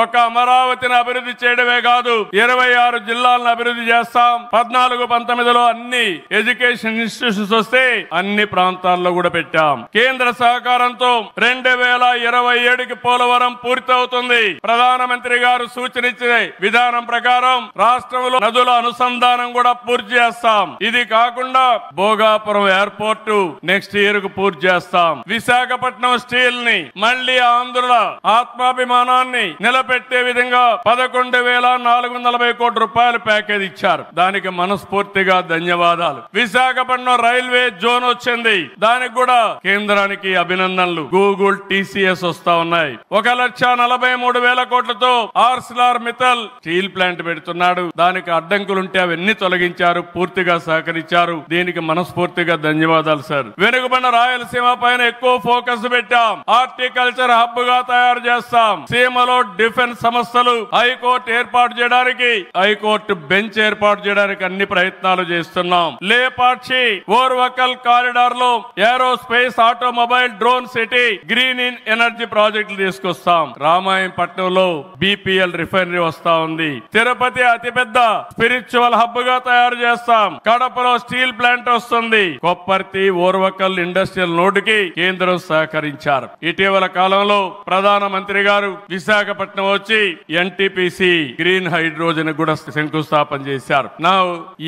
ఒక అమరావతిని అభివృద్ధి చేయడమే కాదు 26 జిల్లాలను అభివృద్ధి చేస్తాం. 14-19లో అన్ని ఎడ్యుకేషన్ ఇన్స్టిట్యూషన్స్ వస్తే అన్ని ప్రాంతాల్లో కూడా పెట్టాం. కేంద్ర సహకారంతో 2027కి పోలవరం పూర్తవుతుంది. ప్రధానమంత్రి గారు సూచనిచ్చే విధానం ప్రకారం రాష్ట్రంలో నదుల అనుసంధానం కూడా పూర్తి చేస్తాం. ఇది కాకుండా భోగాపురం ఎయిర్పోర్టు నెక్స్ట్ ఇయర్ కు పూర్తి చేస్తాం. విశాఖపట్నం స్టీల్ ని మళ్లీ ఆంధ్రుల ఆత్మాభిమానాన్ని నిలబెట్టే విధంగా 11,440 కోట్ల రూపాయల ప్యాకేజ్ ఇచ్చారు. దానికి మనస్ఫూర్తిగా ధన్యవాదాలు. విశాఖపట్నం రైల్వే జోన్ వచ్చింది, దానికి కూడా కేంద్రానికి అభినందనలు. గూగుల్, టీసీఎస్ వస్తా ఉన్నాయి. 1,43,000 కోట్లతో ఆర్సిలార్ మిత్తల్ స్టీల్ ప్లాంట్ పెడుతున్నాడు. దానికి అడ్డంకులుంటే అవన్నీ తొలగించారు, పూర్తిగా సహకరించారు. దీనికి మనస్ఫూర్తిగా ధన్యవాదాలు సార్. వెనుకబడిన రాయలసీమ పైన ఎక్కువ ఫోకస్ పెట్టాం. హార్టికల్చర్ హబ్ గా తయారు చేస్తాం. సీమలో డిఫెన్స్ సంస్థలు హైకోర్టు ఏర్పాటు చేయడానికి, హైకోర్టు బెంచ్ ఏర్పాటు చేయడానికి అన్ని ప్రయత్నాలు చేస్తున్నాం. లేపాక్షి ఓర్వకల్ కారిడార్ లో aerospace, automobile, drone city, green energy ప్రాజెక్టులు తీసుకొస్తాం. రామాయంపట్నంలో బీపీఎల్ రిఫైనరీ వస్తా ఉంది. తిరుపతి అతిపెద్ద స్పిరిచువల్ హబ్ గా తయారు చేస్తాం. కడపలో స్టీల్ ప్లాంట్ వస్తుంది. కొప్పర్తి, ఓర్వకల్ ఇండస్ట్రియల్ నోడ్ కి కేంద్రం సహకరించారు. ఇటీవల కాలంలో ప్రధానమంత్రి గారు విశాఖపట్నం వచ్చి ఎన్టీపీసీ గ్రీన్ హైడ్రోజన్ కూడా శంకుస్థాపన చేశారు. నా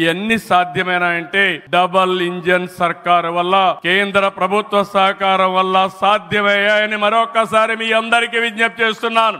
ఇవన్నీ సాధ్యమేనా అంటే డబల్ ఇంజన్ సర్కారు వల్ల, కేంద్ర ప్రభుత్వ సహకారం వల్ల సాధ్యమయ్యాయని మరొకసారి మీ అందరికీ విజ్ఞప్తి చేస్తున్నాను.